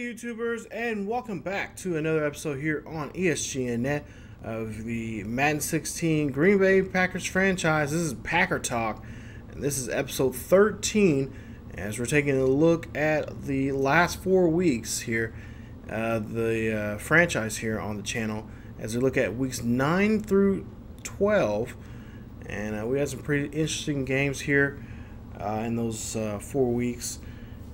YouTubers, and welcome back to another episode here on ESGNet of the Madden 16 Green Bay Packers franchise. This is Packer Talk, and this is episode 13 as we're taking a look at the last 4 weeks here, the franchise here on the channel, as we look at weeks 9 through 12, and we had some pretty interesting games here in those 4 weeks.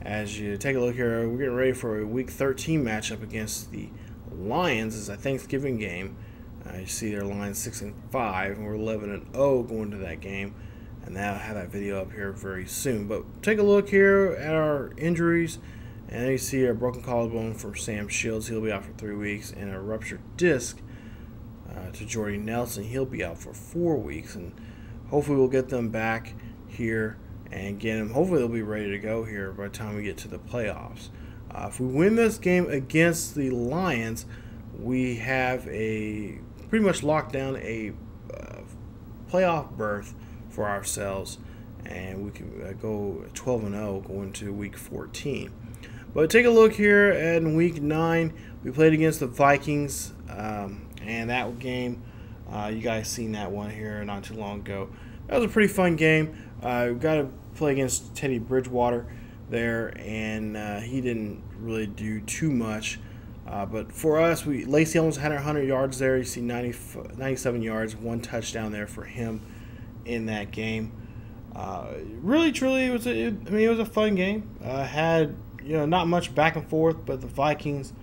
As you take a look here, we're getting ready for a Week 13 matchup against the Lions. It's a Thanksgiving game. You see their line 6-5, and we're 11-0 going to that game. And I'll have that video up here very soon. But take a look here at our injuries, and you see a broken collarbone from Sam Shields. He'll be out for 3 weeks, and a ruptured disc to Jordy Nelson. He'll be out for 4 weeks, and hopefully we'll get them back here and get them. Hopefully they'll be ready to go here by the time we get to the playoffs. If we win this game against the Lions, we have pretty much locked down a playoff berth for ourselves, and we can go 12-0 going to Week 14. But take a look here at Week 9. We played against the Vikings, and that game, you guys seen that one here not too long ago. That was a pretty fun game. We got to play against Teddy Bridgewater there, and he didn't really do too much. But for us, Lacey almost had 100 yards there. You see 97 yards, 1 touchdown there for him in that game. Really, truly, it was a fun game. Had not much back and forth, but the Vikings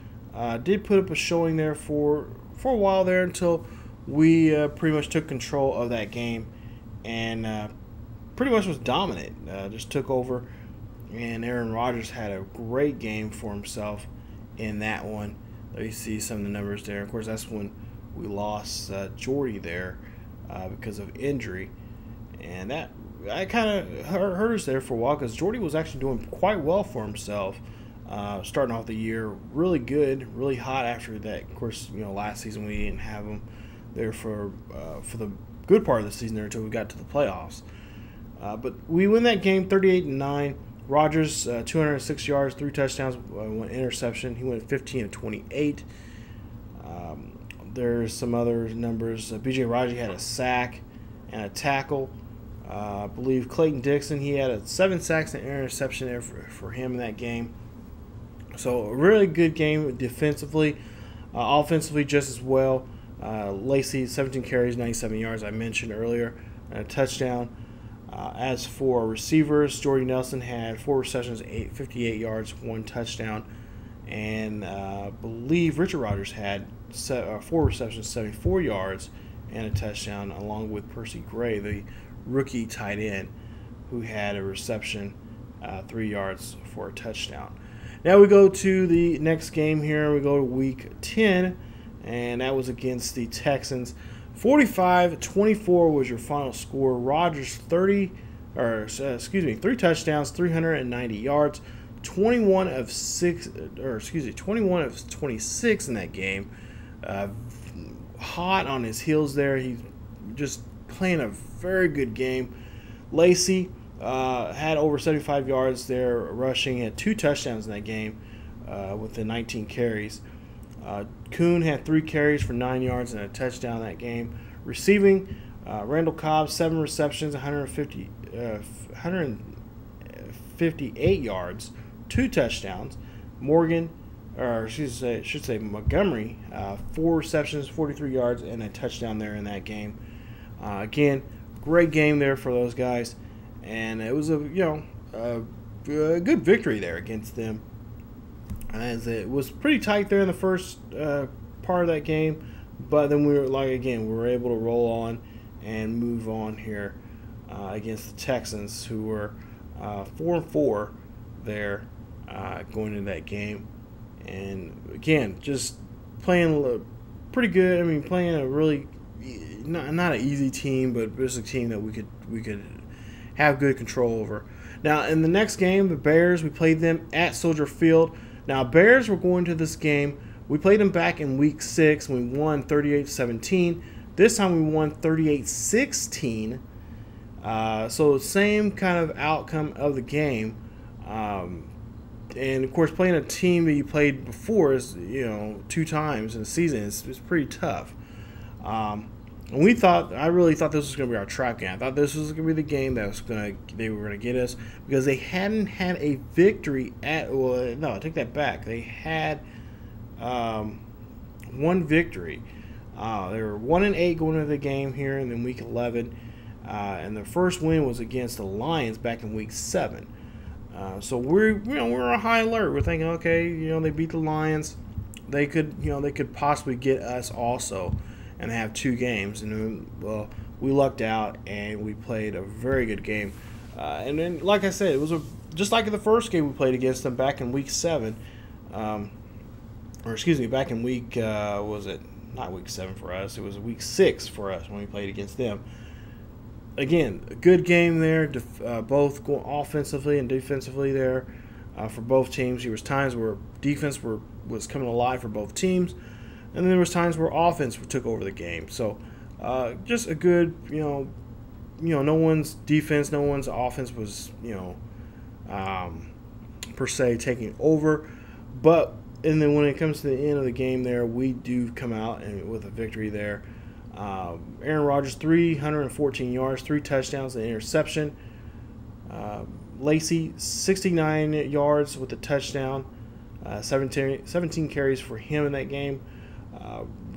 did put up a showing there for a while there until we pretty much took control of that game and pretty much was dominant. Just took over, and Aaron Rodgers had a great game for himself in that one. There you see some of the numbers there. Of course, that's when we lost Jordy there because of injury, and that kind of hurt us there for a while because Jordy was actually doing quite well for himself, starting off the year really good, really hot after that. Of course, last season we didn't have him there for the good part of the season there until we got to the playoffs. But we win that game 38-9. Rodgers, 206 yards, 3 touchdowns, 1 interception. He went 15 of 28. There's some other numbers. B.J. Raji had a sack and a tackle. I believe Clayton Dixon, he had 7 sacks and an interception there for him in that game. So a really good game defensively. Offensively just as well. Lacey, 17 carries, 97 yards, I mentioned earlier, and a touchdown. As for receivers, Jordy Nelson had 4 receptions, 58 yards, 1 touchdown. And I believe Richard Rodgers had 4 receptions, 74 yards, and a touchdown, along with Percy Gray, the rookie tight end, who had a reception, 3 yards for a touchdown. Now we go to the next game here. We go to Week 10, and that was against the Texans. 45-24 was your final score. Rodgers 3 touchdowns, 390 yards, 21 of 26 in that game. Hot on his heels there. He's just playing a very good game. Lacey had over 75 yards there rushing. He had 2 touchdowns in that game with the 19 carries. Kuhn had 3 carries for 9 yards and a touchdown in that game. Receiving, Randall Cobb, 7 receptions, 158 yards, 2 touchdowns. Montgomery, 4 receptions, 43 yards, and a touchdown there in that game. Again, great game there for those guys, and it was a good victory there against them. As it was pretty tight there in the first part of that game, but then we were able to roll on and move on here against the Texans, who were 4-4 there going into that game, and again just playing pretty good. Playing a really not an easy team, but just a team that we could have good control over. Now in the next game, the Bears, we played them at Soldier Field. Now, Bears were going to this game. We played them back in Week 6. We won 38-17. This time we won 38-16. So same kind of outcome of the game. And of course, playing a team that you played before is, you know, 2 times in a season is pretty tough. And I really thought this was going to be our trap game. I thought this was going to be the game that they were going to get us, because they hadn't had a victory no, I take that back. They had 1 victory. They were 1-8 going into the game here in week 11, and their first win was against the Lions back in week 7. So we're on high alert. We're thinking, okay, you know, they beat the Lions, they could possibly get us also and have 2 games. And then, well, we lucked out and we played a very good game. And then, like I said, it was just like the first game we played against them back in week 7, or excuse me, back in week was it not week 7 for us? It was week 6 for us when we played against them. Again, a good game there, both going offensively and defensively there for both teams. There was times where defense was coming alive for both teams, and then there was times where offense took over the game. So just a good, no one's defense, no one's offense was, per se taking over. And then when it comes to the end of the game there, we do come out with a victory there. Aaron Rodgers, 314 yards, 3 touchdowns, and an interception. Lacey, 69 yards with a touchdown, 17 carries for him in that game.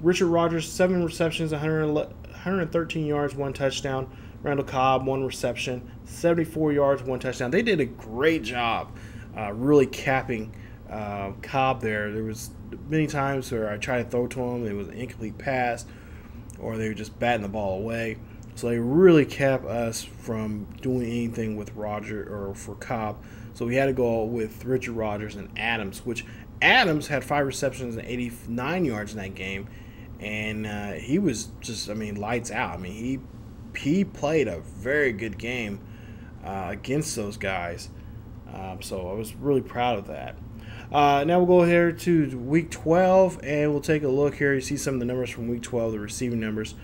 Richard Rodgers, 7 receptions, 113 yards, 1 touchdown. Randall Cobb, 1 reception, 74 yards, 1 touchdown. They did a great job really capping Cobb there. There was many times where I tried to throw to him, it was an incomplete pass, or they were just batting the ball away. So they really kept us from doing anything with Rodgers or for Cobb. So we had to go with Richard Rodgers and Adams, which Adams had 5 receptions and 89 yards in that game. And he was just, lights out. He played a very good game against those guys. So I was really proud of that. Now we'll go here to week 12, and we'll take a look here. You see some of the numbers from week 12, the receiving numbers.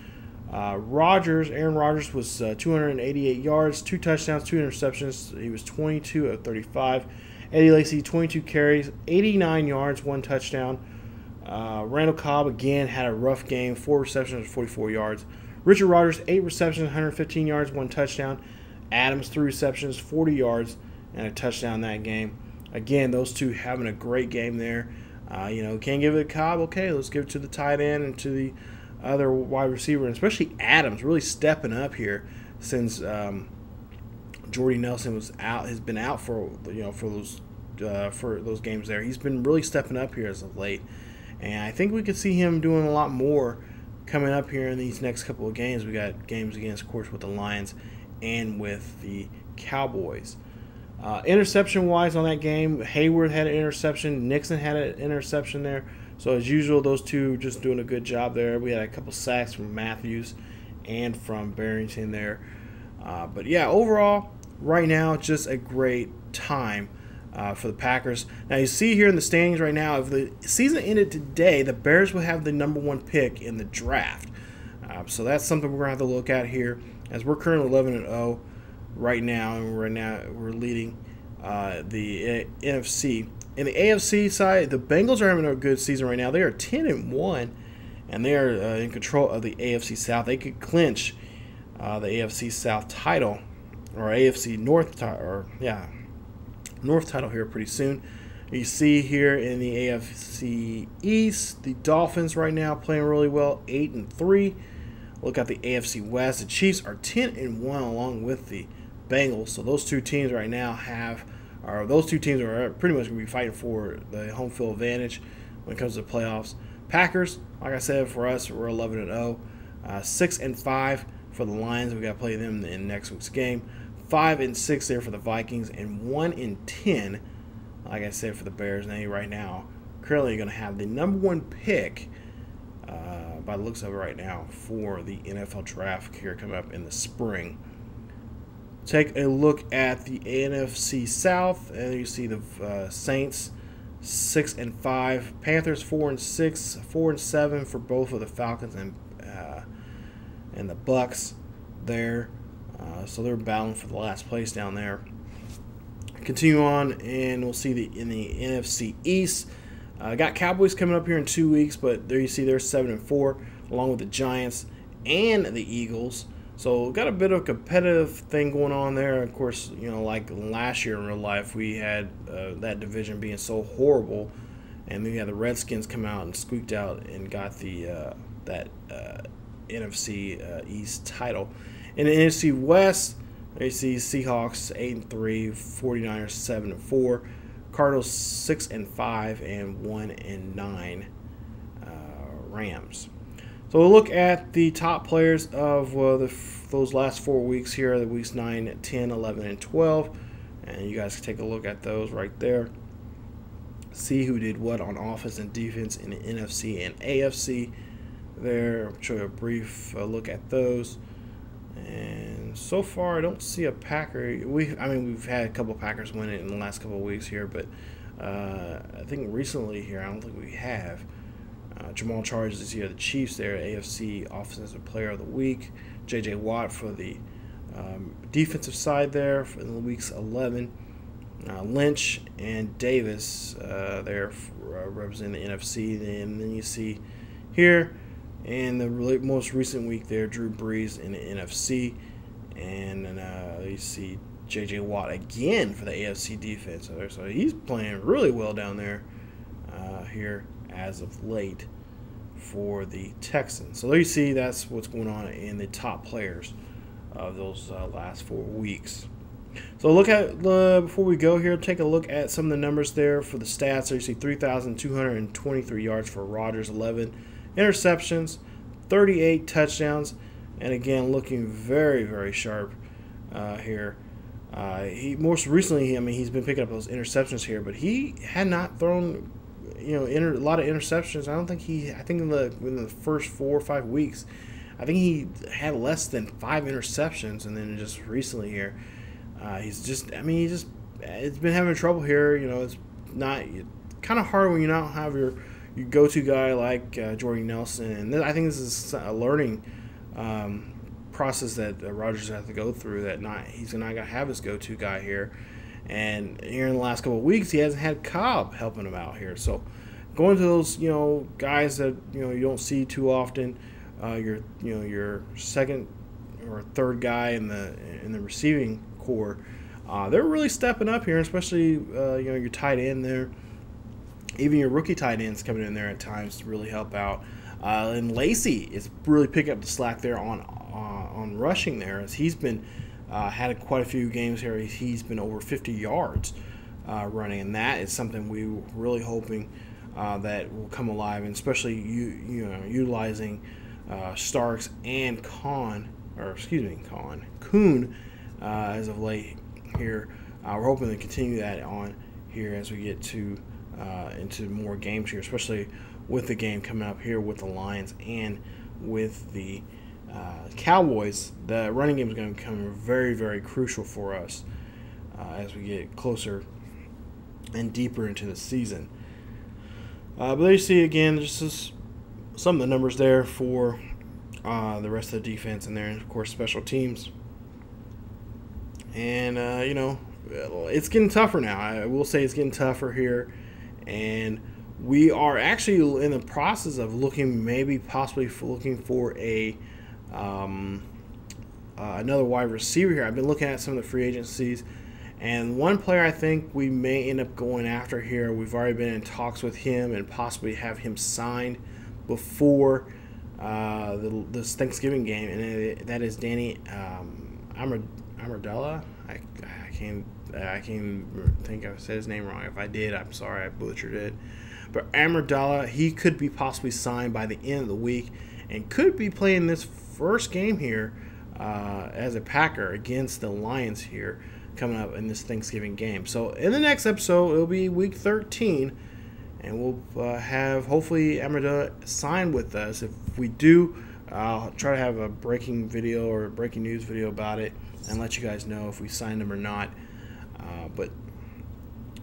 Aaron Rodgers was 288 yards, 2 touchdowns, 2 interceptions. He was 22 of 35. Eddie Lacy, 22 carries, 89 yards, 1 touchdown. Randall Cobb, again, had a rough game, 4 receptions, 44 yards. Richard Rodgers, 8 receptions, 115 yards, 1 touchdown. Adams, 3 receptions, 40 yards, and a touchdown in that game. Again, those two having a great game there. Can't give it to Cobb. Okay, let's give it to the tight end and to the other wide receiver, and especially Adams really stepping up here since Jordy Nelson has been out for those games there. He's been really stepping up here as of late, and I think we could see him doing a lot more coming up here in these next couple of games. We got games against, of course, with the Lions and with the Cowboys. Interception-wise on that game, Hayward had an interception. Nixon had an interception there. So, as usual, those two just doing a good job there. We had a couple sacks from Matthews and from Barrington there. But, yeah, overall, right now, just a great time for the Packers. Now, you see here in the standings right now, if the season ended today, the Bears would have the #1 pick in the draft. So that's something we're going to have to look at here, as we're currently 11-0 right now, and we're leading the NFC. In the AFC side, the Bengals are having a good season right now. They are 10-1, and they are in control of the AFC South. They could clinch the AFC South title, or AFC North title, North title here pretty soon. You see here in the AFC East, the Dolphins right now playing really well, 8-3. Look at the AFC West. The Chiefs are 10-1 along with the Bengals. So those two teams right now are pretty much going to be fighting for the home field advantage when it comes to the playoffs. Packers, like I said, for us, we're 11-0, 6-5 for the Lions. We got to play them in next week's game. 5-6 there for the Vikings, and 1-10, like I said, for the Bears. Now, right now, currently going to have the #1 pick, by the looks of it right now, for the NFL draft here coming up in the spring. Take a look at the NFC South, and you see the Saints 6-5, Panthers 4-6, 4-7 for both of the Falcons and the Bucks there. So they're battling for the last place down there. continue on, and we'll see in the NFC East. Got Cowboys coming up here in 2 weeks, but there you see they're 7-4, along with the Giants and the Eagles. So got a bit of a competitive thing going on there. Of course, like last year in real life, we had that division being so horrible, and then you had the Redskins come out and squeaked out and got the NFC East title. In the NFC West, you see Seahawks 8-3, 49ers 7-4, Cardinals 6-5, and 1-9 Rams. So we'll look at the top players of those last 4 weeks here, the weeks 9, 10, 11, and 12, and you guys can take a look at those right there. See who did what on offense and defense in the NFC and AFC. There, I'll show you a brief look at those. And so far, I don't see a Packer. We've had a couple Packers win it in the last couple of weeks here, but I think recently here, I don't think we have. Jamal Charles is here, the Chiefs there, AFC Offensive Player of the Week. J.J. Watt for the defensive side there for the weeks 11. Lynch and Davis there representing the NFC. And then you see here in the most recent week there, Drew Brees in the NFC. And then you see J.J. Watt again for the AFC defense. So he's playing really well down there here as of late for the Texans. So there you see that's what's going on in the top players of those last 4 weeks. So look at before we go here, take a look at some of the numbers there for the stats. So you see 3,223 yards for Rodgers, 11 interceptions, 38 touchdowns, and again looking very, very sharp here. He most recently, he's been picking up those interceptions here, but he had not thrown a lot of interceptions. I think in the first 4 or 5 weeks, I think he had less than 5 interceptions, and then just recently here, it's been having trouble here. It's not kind of hard when you don't have your go-to guy like Jordy Nelson, and I think this is a learning process that Rodgers has to go through. He's not gonna have his go-to guy here. And here in the last couple of weeks, he hasn't had Cobb helping him out here. So going to those, guys that you don't see too often, your second or third guy in the receiving core, they're really stepping up here, especially your tight end there. Even your rookie tight ends coming in there at times to really help out. And Lacey is really picking up the slack there on rushing there, as he's been. Had quite a few games here. He's been over 50 yards running, and that is something we were really hoping that will come alive, and especially utilizing Starks and Coon as of late here. We're hoping to continue that on here as we get to into more games here, especially with the game coming up here with the Lions and with the Cowboys. The running game is going to become very, very crucial for us as we get closer and deeper into the season. But there you see again, just some of the numbers there for the rest of the defense in there, and of course special teams. And it's getting tougher now. I will say it's getting tougher here, and we are actually in the process of possibly looking for another wide receiver here. I've been looking at some of the free agencies, and one player I think we may end up going after here. We've already been in talks with him and possibly have him signed before this Thanksgiving game, and that is Danny Amendola. I can't think I said his name wrong. If I did, I'm sorry, I butchered it. But Amendola, he could be possibly signed by the end of the week and could be playing this first game here as a Packer against the Lions here coming up in this Thanksgiving game. So in the next episode, it'll be week 13, and we'll have hopefully Amendola sign with us. If we do, I'll try to have a breaking video or a breaking news video about it and let you guys know if we signed him or not. But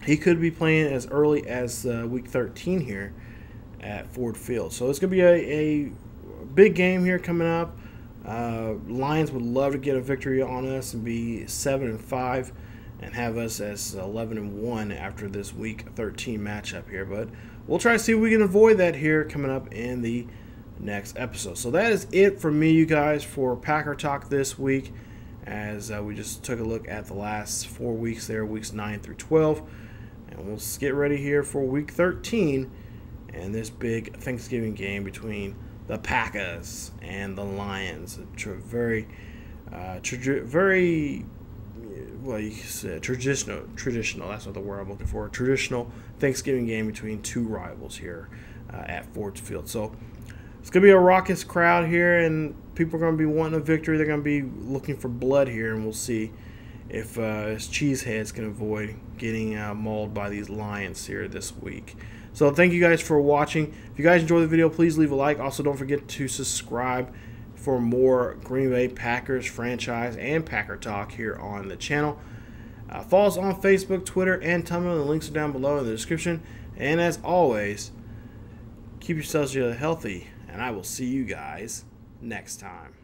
he could be playing as early as week 13 here at Ford Field. So it's going to be a big game here coming up. Lions would love to get a victory on us and be 7-5 and have us as 11-1 after this week 13 matchup here. But we'll try to see if we can avoid that here coming up in the next episode. So that is it for me, you guys, for Packer Talk this week, as we just took a look at the last 4 weeks there, weeks 9 through 12. And we'll get ready here for week 13 and this big Thanksgiving game between the Packers and the Lions. Very well, you said traditional. That's what the word I'm looking for. A traditional Thanksgiving game between two rivals here at Ford Field. So it's going to be a raucous crowd here, and people are going to be wanting a victory. They're going to be looking for blood here, and we'll see if Cheeseheads can avoid getting mauled by these Lions here this week. So thank you guys for watching. If you guys enjoyed the video, please leave a like. Also, don't forget to subscribe for more Green Bay Packers franchise and Packer Talk here on the channel. Follow us on Facebook, Twitter, and Tumblr. The links are down below in the description. And as always, keep yourselves healthy, and I will see you guys next time.